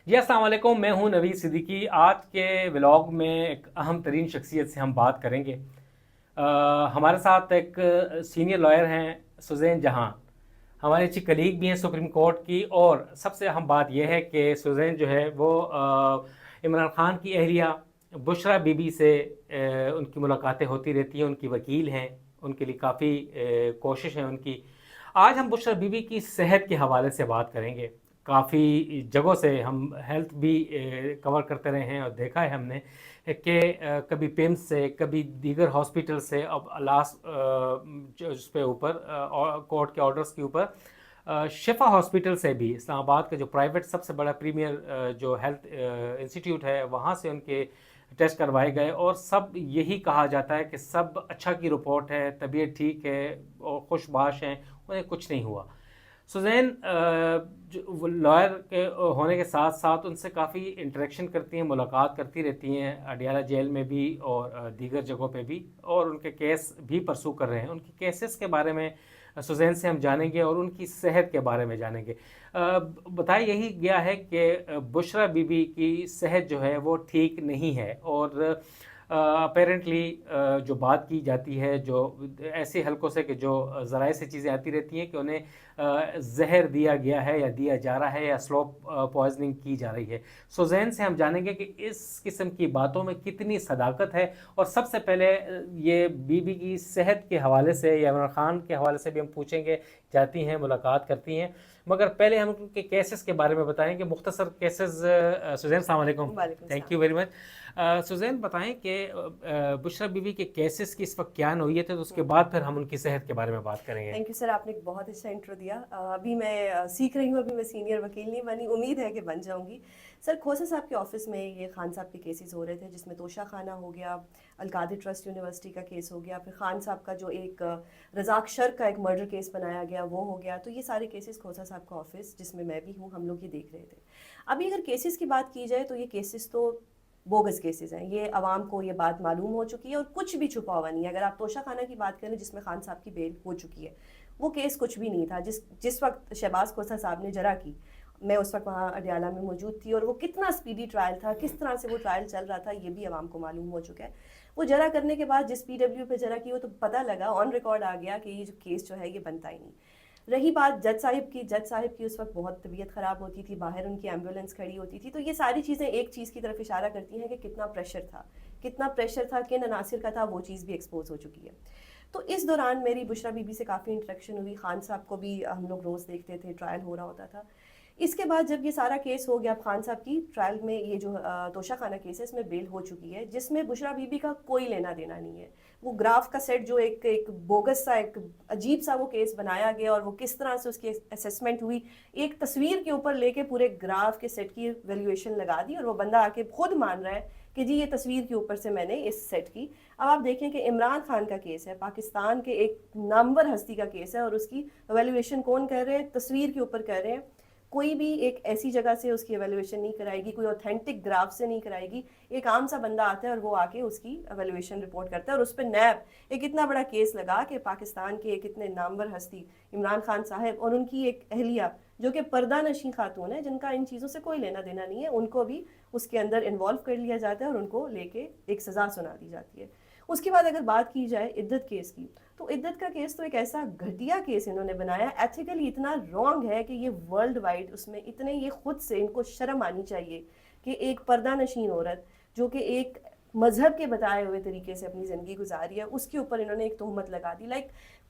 جی السلام علیکم، میں ہوں نوید صدیقی۔ آج کے ولاگ میں ایک اہم ترین شخصیت سے ہم بات کریں گے۔ ہمارے ساتھ ایک سینئر لائر ہیں سوزین جہاں، ہمارے اچھی کلیگ بھی ہیں سپریم کورٹ کی، اور سب سے اہم بات یہ ہے کہ سوزین جو ہے وہ عمران خان کی اہلیہ بشرا بی بی سے ان کی ملاقاتیں ہوتی رہتی ہیں، ان کی وکیل ہیں، ان کے لیے کافی کوشش ہے ان کی۔ آج ہم بشرا بی بی کی صحت کے حوالے سے بات کریں گے۔ کافی جگہوں سے ہم ہیلتھ بھی کور کرتے رہے ہیں، اور دیکھا ہے ہم نے کہ کبھی پیمز سے، کبھی دیگر ہاسپٹل سے، اب لاسٹ اس پہ اوپر کورٹ کے آرڈرز کے اوپر شفا ہاسپٹل سے بھی، اسلام آباد کا جو پرائیویٹ سب سے بڑا پریمیئر جو ہیلتھ انسٹیٹیوٹ ہے، وہاں سے ان کے ٹیسٹ کروائے گئے، اور سب یہی کہا جاتا ہے کہ سب اچھا کی رپورٹ ہے، طبیعت ٹھیک ہے اور خوش باش ہیں، انہیں کچھ نہیں ہوا۔ سوزین لائر کے ہونے کے ساتھ ساتھ ان سے کافی انٹریکشن کرتی ہیں، ملاقات کرتی رہتی ہیں، اڈیالہ جیل میں بھی اور دیگر جگہوں پہ بھی، اور ان کے کیس بھی پرسو کر رہے ہیں۔ ان کی کیسز کے بارے میں سوزین سے ہم جانیں گے اور ان کی صحت کے بارے میں جانیں گے۔ بتایا یہی گیا ہے کہ بشرا بی بی کی صحت جو ہے وہ ٹھیک نہیں ہے، اور اپیرنٹلی جو بات کی جاتی ہے، جو ایسے حلقوں سے کہ جو ذرائع سے چیزیں آتی رہتی ہیں کہ انہیں زہر دیا گیا ہے یا دیا جا رہا ہے یا سلو پوائزننگ کی جا رہی ہے۔ سوزین سے ہم جانیں گے کہ اس قسم کی باتوں میں کتنی صداقت ہے، اور سب سے پہلے یہ بی بی کی صحت کے حوالے سے یا عمران خان کے حوالے سے بھی ہم پوچھیں گے، جاتی ہیں ملاقات کرتی ہیں، مگر پہلے ہم ان کے کیسز کے بارے میں بتائیں گے، مختصر کیسز۔ سوزین السلام علیکم۔ وعلیکم تھینک السلام۔ You very much. سوزین بتائیں کہ بشرا بی بی کے کیسز کی اس وقت کیا نوعیت ہے، تو اس کے بعد پھر ہم ان کی صحت کے بارے میں بات کریں گے۔ تھینک یو سر، آپ نے ایک بہت اچھا انٹرو دیا۔ ابھی میں سیکھ رہی ہوں، ابھی میں سینئر وکیل نہیں بنی، امید ہے کہ بن جاؤں گی۔ سر کھوسا صاحب کے آفس میں یہ خان صاحب کے کیسز ہو رہے تھے، جس میں توشہ خانہ ہو گیا، القادر ٹرسٹ یونیورسٹی کا کیس ہو گیا، پھر خان صاحب کا جو ایک رزاق شرک کا ایک مرڈر کیس بنایا گیا وہ ہو گیا۔ تو یہ سارے کیسز کھوسا صاحب کا آفس، جس میں میں بھی ہوں، ہم لوگ یہ دیکھ رہے تھے۔ ابھی اگر کیسز کی بات کی جائے تو یہ کیسز تو بوگس کیسز ہیں، یہ عوام کو یہ بات معلوم ہو چکی ہے اور کچھ بھی چھپا ہوا نہیں ہے۔ اگر آپ توشہ خانہ کی بات کریں جس میں خان صاحب کی بیل ہو چکی ہے، وہ کیس کچھ بھی نہیں تھا۔ جس وقت شہباز کھوسا صاحب نے جرا کی، میں اس وقت وہاں اڈیالہ میں موجود تھی، اور وہ کتنا سپیڈی ٹرائل تھا، کس طرح سے وہ ٹرائل چل رہا تھا، یہ بھی عوام کو معلوم ہو چکا ہے۔ وہ جرا کرنے کے بعد جس پی ڈبلیو پہ جرا کی، وہ تو پتہ لگا، آن ریکارڈ آ گیا کہ یہ جو کیس جو ہے یہ بنتا ہی نہیں۔ رہی بات جج صاحب کی اس وقت بہت طبیعت خراب ہوتی تھی، باہر ان کی ایمبولینس کھڑی ہوتی تھی۔ تو یہ ساری چیزیں ایک چیز کی طرف اشارہ کرتی ہیں کہ کتنا پریشر تھا، کن عناصر کا تھا، وہ چیز بھی ایکسپوز ہو چکی ہے۔ تو اس دوران میری بشرا بی بی سے کافی انٹریکشن ہوئی، خان صاحب کو بھی ہم لوگ روز دیکھتے تھے، ٹرائل ہو رہا ہوتا تھا۔ اس کے بعد جب یہ سارا کیس ہو گیا، خان صاحب کی ٹرائل میں یہ جو توشہ خانہ کیس ہے، اس میں بیل ہو چکی ہے، جس میں بشرا بی بی کا کوئی لینا دینا نہیں ہے۔ وہ گراف کا سیٹ جو ایک بوگس سا، ایک عجیب سا وہ کیس بنایا گیا، اور وہ کس طرح سے اس کی اسیسمنٹ ہوئی، ایک تصویر کے اوپر لے کے پورے گراف کے سیٹ کی ویلیویشن لگا دی، اور وہ بندہ آ کے خود مان رہا ہے کہ جی یہ تصویر کے اوپر سے میں نے اس سیٹ کی۔ اب آپ دیکھیں کہ عمران خان کا کیس ہے، پاکستان کے ایک نامور ہستی کا کیس ہے، اور اس کی ایویلیویشن کون کر رہے ہیں؟ تصویر کے اوپر کر رہے ہیں۔ کوئی بھی ایک ایسی جگہ سے اس کی ایویلیویشن نہیں کرائے گی، کوئی اوتھینٹک گراف سے نہیں کرائے گی۔ ایک عام سا بندہ آتا ہے اور وہ آ کے اس کی ایویلیویشن رپورٹ کرتا ہے، اور اس پہ نیب ایک اتنا بڑا کیس لگا کہ پاکستان کے ایک اتنے نامور ہستی عمران خان صاحب اور ان کی ایک اہلیہ جو کہ پردہ نشین خاتون ہے، جن کا ان چیزوں سے کوئی لینا دینا نہیں ہے، ان کو بھی اس کے اندر انوالو کر لیا جاتا ہے اور ان کو لے کے ایک سزا سنا دی جاتی ہے۔ اس کے بعد اگر بات کی جائے عدت کیس کی، تو عدت کا کیس تو ایک ایسا گھٹیا کیس انہوں نے بنایا، ایتھیکلی اتنا رانگ ہے کہ یہ ورلڈ وائڈ اس میں اتنے، یہ خود سے ان کو شرم آنی چاہیے کہ ایک پردہ نشین عورت جو کہ ایک مذہب کے بتائے ہوئے طریقے سے اپنی زندگی گزاری ہے، اس کے اوپر انہوں نے ایک تہمت لگا دی۔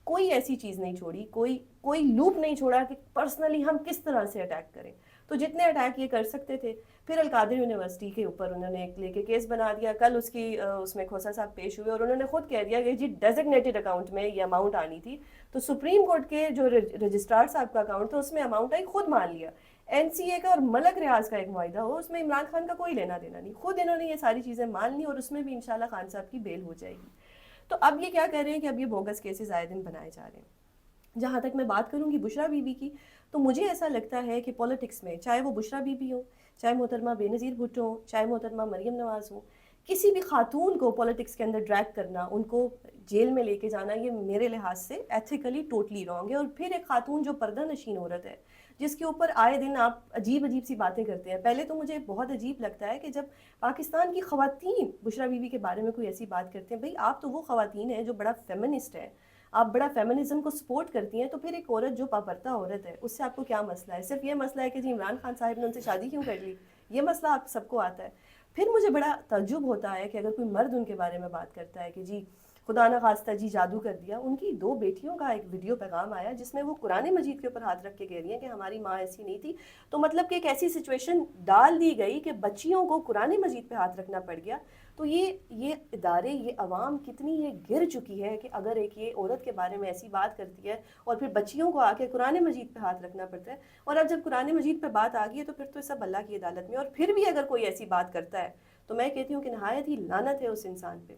کوئی ایسی چیز نہیں چھوڑی، کوئی لوپ نہیں چھوڑا کہ پرسنلی ہم کس طرح سے اٹیک کریں۔ تو جتنے اٹیک یہ کر سکتے تھے، پھر القادر یونیورسٹی کے اوپر انہوں نے ایک لے کے کیس بنا دیا۔ کل اس میں کھوسا صاحب پیش ہوئے اور انہوں نے خود کہہ دیا کہ جی ڈیزگنیٹڈ اکاؤنٹ میں یہ اماؤنٹ آنی تھی، تو سپریم کورٹ کے جو رجسٹرار صاحب کا اکاؤنٹ تھا اس میں اماؤنٹ آئی، خود مان لیا۔ این سی اے کا اور ملک ریاض کا ایک معاہدہ ہو، اس میں عمران خان کا کوئی لینا دینا نہیں، خود انہوں نے یہ ساری چیزیں مان لی، اور اس میں بھی انشاءاللہ خان صاحب کی بیل ہو جائے گی۔ تو اب یہ کیا کہہ رہے ہیں کہ اب یہ بوگس کیسز آئے دن بنائے جا رہے ہیں۔ جہاں تک میں بات کروں گی بشرا بی بی کی، تو مجھے ایسا لگتا ہے کہ پولیٹکس میں، چاہے وہ بشرا بی بی ہو، چاہے محترمہ بے نظیر بھٹو ہوں، چاہے محترمہ مریم نواز ہوں، کسی بھی خاتون کو پولیٹکس کے اندر ڈریگ کرنا، ان کو جیل میں لے کے جانا، یہ میرے لحاظ سے ایتھیکلی ٹوٹلی رانگ ہے۔ اور پھر ایک خاتون جو پردہ نشین عورت ہے، جس کے اوپر آئے دن آپ عجیب عجیب سی باتیں کرتے ہیں. پہلے تو مجھے بہت عجیب لگتا ہے کہ جب پاکستان کی خواتین بشرا بی بی کے بارے میں کوئی ایسی بات کرتے ہیں. بھئی آپ تو وہ خواتین ہیں جو بڑا فیمنسٹ ہیں, آپ بڑا فیمنزم کو سپورٹ کرتی ہیں, تو پھر ایک عورت جو پاپردہ عورت ہے اس سے آپ کو کیا مسئلہ ہے؟ صرف یہ مسئلہ ہے کہ جی عمران خان صاحب نے ان سے شادی کیوں کر لی, یہ مسئلہ آپ سب کو آتا ہے. پھر مجھے بڑا تعجب ہوتا ہے کہ اگر کوئی مرد ان کے بارے میں بات کرتا ہے کہ جی خدا نہ خواستہ جی جادو کر دیا. ان کی 2 بیٹیوں کا ایک ویڈیو پیغام آیا جس میں وہ قرآن مجید کے اوپر ہاتھ رکھ کے کہہ رہی ہیں کہ ہماری ماں ایسی نہیں تھی. تو مطلب کہ ایک ایسی سچویشن ڈال دی گئی کہ بچیوں کو قرآن مجید پہ ہاتھ رکھنا پڑ گیا. تو یہ ادارے, یہ عوام کتنی یہ گر چکی ہے کہ اگر ایک یہ عورت کے بارے میں ایسی بات کرتی ہے اور پھر بچیوں کو آ کے قرآن مجید پہ ہاتھ رکھنا پڑتا ہے. اور اب جب قرآن مجید پہ بات آ گئی ہے تو پھر تو سب اللہ کی عدالت میں. اور پھر بھی اگر کوئی ایسی بات کرتا ہے تو میں کہتی ہوں کہ نہایت ہی لعنت ہے اس انسان پہ.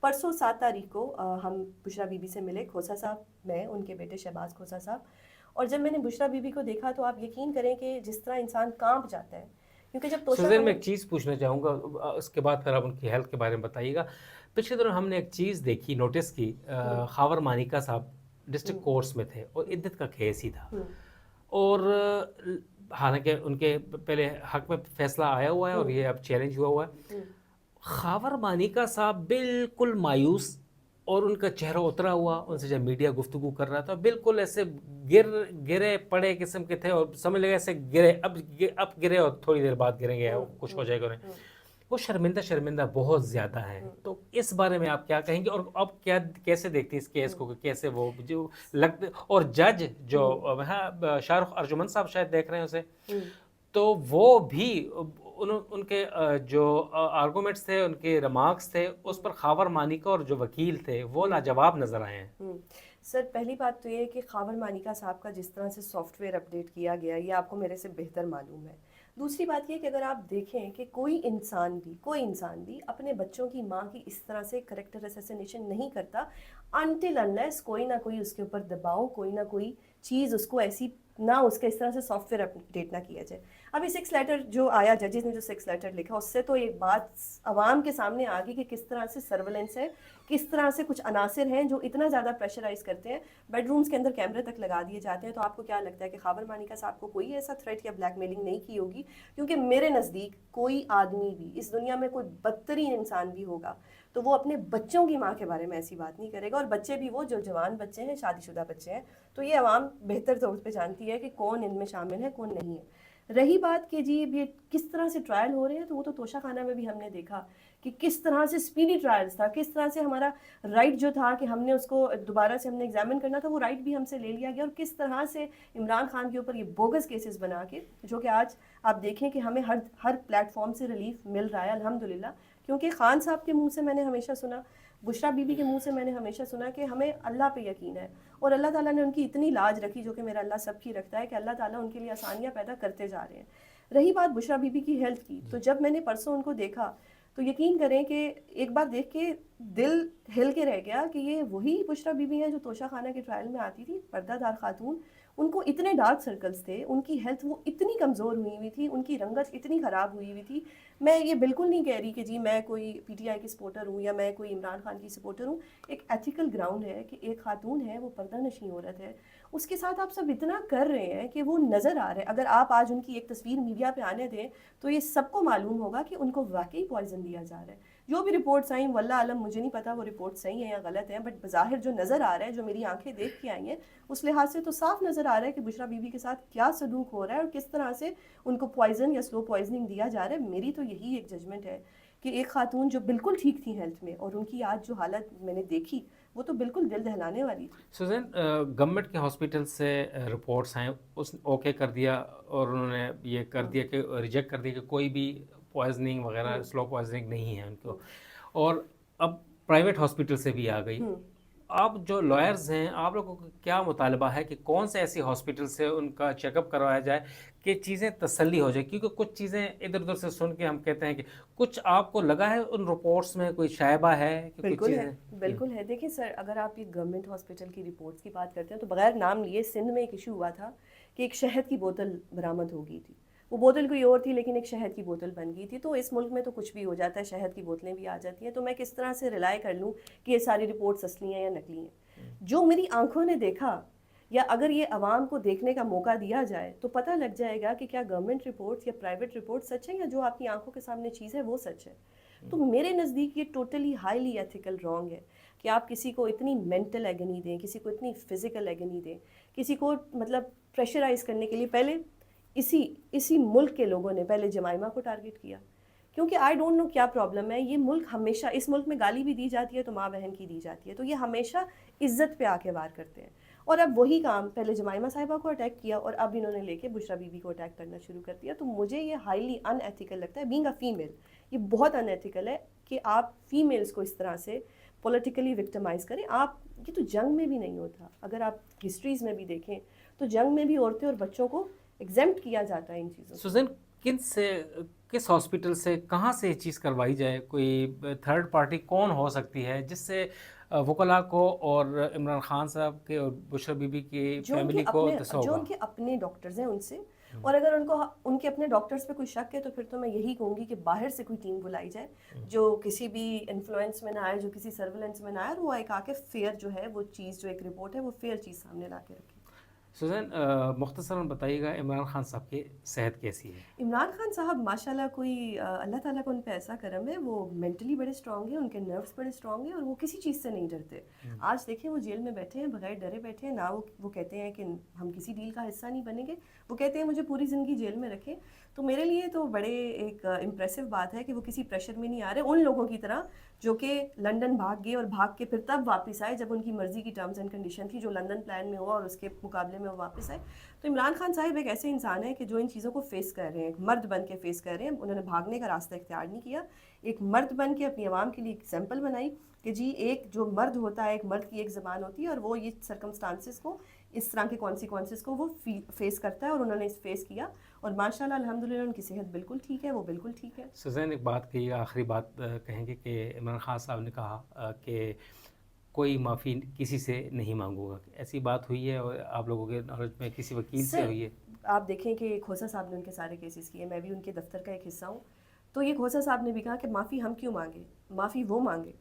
پرسوں 7 تاریخ کو ہم بشرا بی بی سے ملے, کھوسا صاحب, میں, ان کے بیٹے شہباز کھوسا صاحب. اور جب میں نے بشرا بی بی کو دیکھا تو آپ یقین کریں کہ جس طرح انسان کانپ جاتا ہے, کیونکہ جب توشہ سوزین میں ایک چیز پوچھنا چاہوں گا, اس کے بعد پھر آپ ان کی ہیلتھ کے بارے میں بتائیے گا. پچھلے دنوں ہم نے ایک چیز دیکھی, نوٹس کی, خاور مانیکا صاحب ڈسٹرکٹ کورٹس میں تھے اور عدت کا کیس ہی تھا, اور حالانکہ ان کے پہلے حق میں فیصلہ آیا ہوا ہے اور یہ اب چیلنج ہوا ہے. خاور مانیکا صاحب بالکل مایوس اور ان کا چہرہ اترا ہوا. ان سے جب میڈیا گفتگو کر رہا تھا بالکل ایسے گرے پڑے قسم کے تھے, اور سمجھ لگا ایسے گرے, اب گرے اور تھوڑی دیر بعد گریں گے, کچھ ہو جائے گا انہیں. وہ شرمندہ بہت زیادہ ہیں. تو اس بارے میں آپ کیا کہیں گے, اور اب کیسے دیکھتی ہیں اس کیس کو, کیسے وہ جو لگتے, اور جج جو شاہ رخ ارجمن صاحب شاید دیکھ رہے ہیں اسے, تو وہ بھی ان کے جو آرگومنٹس تھے, ان کے ریمارکس تھے, اس پر خاور مانیکا اور جو وکیل تھے وہ لاجواب نظر آئے ہیں. سر پہلی بات تو یہ ہے کہ خاور مانیکا صاحب کا جس طرح سے سافٹ ویئر اپڈیٹ کیا گیا یہ آپ کو میرے سے بہتر معلوم ہے. دوسری بات یہ کہ اگر آپ دیکھیں کہ کوئی انسان بھی اپنے بچوں کی ماں کی اس طرح سے کریکٹر اسیسینیشن نہیں کرتا انٹل انلیس کوئی نہ کوئی اس کے اوپر دباؤ, کوئی نہ کوئی چیز اس کو ایسی نہ اس کے اس طرح سے سافٹ ویئر اپڈیٹ نہ کیا جائے. ابھی 6 لیٹر جو آیا, ججز نے جو 6 لیٹر لکھا, اس سے تو ایک بات عوام کے سامنے آ گئی کہ کس طرح سے سرویلنس ہے, کس طرح سے کچھ عناصر ہیں جو اتنا زیادہ پریشرائز کرتے ہیں. بیڈ رومز کے اندر کیمرے تک لگا دیے جاتے ہیں. تو آپ کو کیا لگتا ہے کہ خاور مانیکا صاحب کو کوئی ایسا تھریٹ یا بلیک میلنگ نہیں کی ہوگی؟ کیونکہ میرے نزدیک کوئی آدمی بھی اس دنیا میں, کوئی بدترین انسان بھی ہوگا تو وہ اپنے بچوں کی ماں کے بارے میں ایسی بات نہیں کرے گا. اور بچے بھی وہ جو جوان بچے ہیں, شادی شدہ بچے ہیں, تو یہ عوام بہتر طور پہ جانتی ہے کہ کون ان میں شامل ہے کون نہیں ہے. رہی بات کہ جی یہ کس طرح سے ٹرائل ہو رہے ہیں, تو وہ تو توشہ خانہ میں بھی ہم نے دیکھا کہ کس طرح سے اسپیڈی ٹرائلز تھا, کس طرح سے ہمارا رائٹ جو تھا کہ ہم نے اس کو دوبارہ سے ہم نے ایگزامن کرنا تھا, وہ رائٹ بھی ہم سے لے لیا گیا. اور کس طرح سے عمران خان کے اوپر یہ بوگس کیسز بنا کے, جو کہ آج آپ دیکھیں کہ ہمیں ہر پلیٹ فارم سے ریلیف مل رہا ہے الحمدللہ. کیونکہ خان صاحب کے منہ سے میں نے ہمیشہ سنا, بشرا بی بی کے منہ سے میں نے ہمیشہ سنا کہ ہمیں اللہ پہ یقین ہے, اور اللہ تعالیٰ نے ان کی اتنی لاج رکھی, جو کہ میرا اللہ سب کی رکھتا ہے, کہ اللہ تعالیٰ ان کے لیے آسانیاں پیدا کرتے جا رہے ہیں. رہی بات بشرا بی بی کی ہیلتھ کی, تو جب میں نے پرسوں ان کو دیکھا تو یقین کریں کہ ایک بار دیکھ کے دل ہل کے رہ گیا کہ یہ وہی بشرا بی بی ہیں جو توشہ خانہ کے ٹرائل میں آتی تھی, پردہ دار خاتون. ان کو اتنے ڈارک سرکلز تھے, ان کی ہیلتھ وہ اتنی کمزور ہوئی ہوئی تھی, ان کی رنگت اتنی خراب ہوئی ہوئی تھی. میں یہ بالکل نہیں کہہ رہی کہ جی میں کوئی پی ٹی آئی کی سپورٹر ہوں یا میں کوئی عمران خان کی سپورٹر ہوں. ایک ایتھیکل گراؤنڈ ہے کہ ایک خاتون ہے, وہ پردہ نشین عورت ہے, اس کے ساتھ آپ سب اتنا کر رہے ہیں کہ وہ نظر آ رہا ہے. اگر آپ آج ان کی ایک تصویر میڈیا پہ آنے دیں تو یہ سب کو معلوم ہوگا کہ ان کو واقعی پوائزن دیا جا رہا ہے. جو بھی رپورٹس آئیں واللہ عالم, مجھے نہیں پتا وہ رپورٹ صحیح ہیں یا غلط ہیں, بٹ بظاہر جو نظر آ رہا ہے, جو میری آنکھیں دیکھ کے آئی ہیں, اس لحاظ سے تو صاف نظر آ رہا ہے کہ بشرا بی بی کے ساتھ کیا سلوک ہو رہا ہے اور کس طرح سے ان کو پوائزن یا سلو پوائزننگ دیا جا رہا ہے. میری تو یہی ایک ججمنٹ ہے کہ ایک خاتون جو بالکل ٹھیک تھی ہیلتھ میں, اور ان کی آج جو حالت میں نے دیکھی وہ تو بالکل دل دہلانے والی تھی. سوزین, گورنمنٹ کے ہاسپٹل سے رپورٹس ہیں, اس اوکے کر دیا اور انہوں نے یہ کر دیا کہ ریجیکٹ کر دیا کہ کوئی بھی پوائزننگ وغیرہ سلو پوائزننگ نہیں ہے ان کو, اور اب پرائیویٹ ہاسپٹل سے بھی آ گئی. آپ جو لائرز ہیں, آپ لوگوں کو کیا مطالبہ ہے کہ کون سے ایسی ہاسپٹل سے ان کا چیک اپ کروایا جائے کہ چیزیں تسلی ہو جائے؟ کیونکہ کچھ چیزیں ادھر ادھر سے سن کے ہم کہتے ہیں کہ کچھ آپ کو لگا ہے ان رپورٹس میں کوئی شائبہ ہے کہ کچھ چیزیں؟ بالکل ہے. دیکھیں سر, اگر آپ یہ گورنمنٹ ہاسپٹل کی رپورٹس کی بات کرتے ہیں تو بغیر نام لیے سندھ میں ایک ایشو ہوا تھا کہ ایک شہد کی بوتل برآمد ہو گئی تھی. وہ بوتل کوئی اور تھی لیکن ایک شہد کی بوتل بن گئی تھی. تو اس ملک میں تو کچھ بھی ہو جاتا ہے, شہد کی بوتلیں بھی آ جاتی ہیں. تو میں کس طرح سے ریلائی کر لوں کہ یہ ساری رپورٹس اصلی ہیں یا نقلی ہیں؟ جو میری آنکھوں نے دیکھا یا اگر یہ عوام کو دیکھنے کا موقع دیا جائے تو پتہ لگ جائے گا کہ کیا گورنمنٹ رپورٹس یا پرائیویٹ رپورٹ سچ ہے یا جو آپ کی آنکھوں کے سامنے چیز ہے وہ سچ ہے. تو میرے نزدیک یہ ٹوٹلی ہائیلی ایتھیکل رانگ ہے کہ آپ کسی کو اتنی مینٹل ایگنی دیں, کسی کو اتنی فزیکل ایگنی دیں, کسی کو مطلب پریشرائز کرنے کے لیے. پہلے اسی ملک کے لوگوں نے پہلے جمائمہ کو ٹارگٹ کیا, کیونکہ آئی ڈونٹ نو کیا پرابلم ہے. یہ ملک ہمیشہ, اس ملک میں گالی بھی دی جاتی ہے تو ماں بہن کی دی جاتی ہے, تو یہ ہمیشہ عزت پہ آ کے وار کرتے ہیں. اور اب وہی کام پہلے جمائمہ صاحبہ کو اٹیک کیا اور اب انہوں نے لے کے بشریٰ بی بی کو اٹیک کرنا شروع کر دیا. تو مجھے یہ ہائیلی ان ایتھیکل لگتا ہے بینگ اے فیمیل. یہ بہت ان ایتھیکل ہے کہ آپ فیمیلز کو اس طرح سے پولیٹیکلی وکٹمائز کریں. آپ, یہ تو جنگ میں بھی نہیں ہوتا. اگر آپ ہسٹریز میں بھی دیکھیں تو جنگ میں بھی عورتیں اور بچوں کو ایگزمپٹ کیا جاتا ہے ان چیزوں سے. سوزین, کس ہاسپٹل سے, کہاں سے یہ چیز کروائی جائے؟ کوئی تھرڈ پارٹی کون ہو سکتی ہے جس سے وکلاء کو اور عمران خان صاحب کے اور بشریٰ بی بی کی فیملی کو دسا جو ہوگا؟ ان کے اپنے ڈاکٹرز ہیں ان سے, اور اگر ان کے اپنے ڈاکٹرز پہ کوئی شک ہے تو پھر تو میں یہی کہوں گی کہ باہر سے کوئی ٹیم بلائی جائے جو کسی بھی انفلوئنس میں نہ آئے, جو کسی سرولنس میں نہ آئے, اور وہ ایک آ کے فیئر جو ہے وہ چیز, جو ایک رپورٹ ہے وہ فیئر چیز سامنے لا کے رکھے. سوزین, مختصراً بتائیے گا عمران خان صاحب کی صحت کیسی ہے؟ عمران خان صاحب ماشاءاللہ کوئی اللہ تعالیٰ کا ان پہ ایسا کرم ہے, وہ مینٹلی بڑے اسٹرانگ ہیں, ان کے نروس بڑے اسٹرانگ ہیں اور وہ کسی چیز سے نہیں ڈرتے. آج دیکھیں وہ جیل میں بیٹھے ہیں بغیر ڈرے بیٹھے ہیں, نہ وہ کہتے ہیں کہ ہم کسی ڈیل کا حصہ نہیں بنیں گے, وہ کہتے ہیں مجھے پوری زندگی جیل میں رکھیں. تو میرے لیے تو بڑے ایک امپریسو بات ہے کہ وہ کسی پریشر میں نہیں آ رہے, ان لوگوں کی طرح جو کہ لنڈن بھاگ گئے اور بھاگ کے پھر تب واپس آئے جب ان کی مرضی کی ٹرمز اینڈ کنڈیشن تھی, جو لندن پلان میں ہوا اور اس کے مقابلے میں وہ واپس آئے. تو عمران خان صاحب ایک ایسے انسان ہے کہ جو ان چیزوں کو فیس کر رہے ہیں, ایک مرد بن کے فیس کر رہے ہیں. انہوں نے بھاگنے کا راستہ اختیار نہیں کیا, ایک مرد بن کے اپنی عوام کے لیے ایک ایگزامپل بنائی کہ جی ایک جو مرد ہوتا ہے, ایک مرد کی ایک زبان ہوتی ہے اور وہ یہ سرکمسٹانسز کو, اس طرح کے کانسیکوینسز کو وہ فیس کرتا ہے, اور انہوں نے اس فیس کیا اور ماشاءاللہ الحمدللہ ان کی صحت بالکل ٹھیک ہے, وہ بالکل ٹھیک ہے. سوزین, ایک بات کہیے, آخری بات کہیں گے کہ عمران خان صاحب نے کہا کہ کوئی معافی کسی سے نہیں مانگوں گا, ایسی بات ہوئی ہے اور آپ لوگوں کے نالج میں کسی وکیل سے ہوئی ہے؟ آپ دیکھیں کہ کھوسا صاحب نے ان کے سارے کیسز کیے, میں بھی ان کے دفتر کا ایک حصہ ہوں. تو یہ کھوسا صاحب نے بھی کہا کہ معافی ہم کیوں مانگے, معافی وہ مانگے.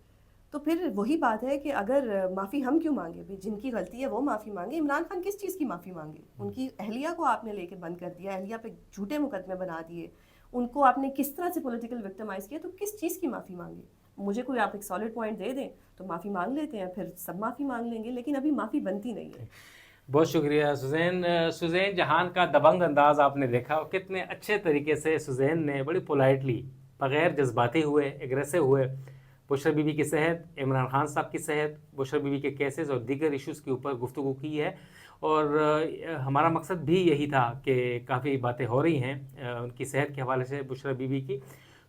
تو پھر وہی بات ہے کہ اگر معافی ہم کیوں مانگے, جن کی غلطی ہے وہ معافی مانگے. عمران خان کس چیز کی معافی مانگے؟ ان کی اہلیہ کو آپ نے لے کے بند کر دیا, اہلیہ پہ جھوٹے مقدمے بنا دیے, ان کو آپ نے کس طرح سے پولیٹیکل وکٹمائز کیا, تو کس چیز کی معافی مانگے؟ مجھے کوئی آپ ایک سالڈ پوائنٹ دے دیں تو معافی مانگ لیتے ہیں, پھر سب معافی مانگ لیں گے, لیکن ابھی معافی بنتی نہیں ہے. بہت شکریہ سوزین. سوزین جہان کا دبنگ انداز آپ نے دیکھا, اور کتنے اچھے طریقے سے سوزین نے بڑی پولائٹلی, بغیر جذباتی ہوئے, ایگریسو ہوئے, بشریٰ بی بی کی صحت, عمران خان صاحب کی صحت, بشریٰ بی بی کے کیسز اور دیگر ایشوز کے اوپر گفتگو کی ہے. اور ہمارا مقصد بھی یہی تھا کہ کافی باتیں ہو رہی ہیں ان کی صحت کے حوالے سے, بشریٰ بی بی کی,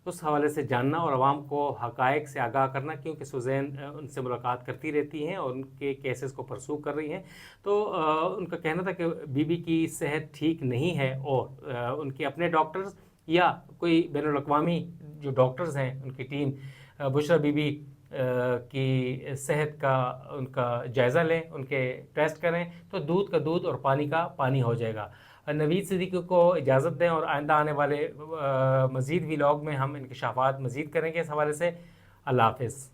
اس حوالے سے جاننا اور عوام کو حقائق سے آگاہ کرنا, کیونکہ سوزین ان سے ملاقات کرتی رہتی ہیں اور ان کے کیسز کو پرسو کر رہی ہیں. تو ان کا کہنا تھا کہ بی بی کی صحت ٹھیک نہیں ہے, اور ان کے اپنے ڈاکٹرز یا کوئی بین الاقوامی جو ڈاکٹرز ہیں ان کی ٹیم بشریٰ بی بی کی صحت کا ان کا جائزہ لیں, ان کے ٹیسٹ کریں, تو دودھ کا دودھ اور پانی کا پانی ہو جائے گا. نوید صدیقی کو اجازت دیں, اور آئندہ آنے والے مزید ولاگ میں ہم انکشافات مزید کریں گے اس حوالے سے. اللہ حافظ.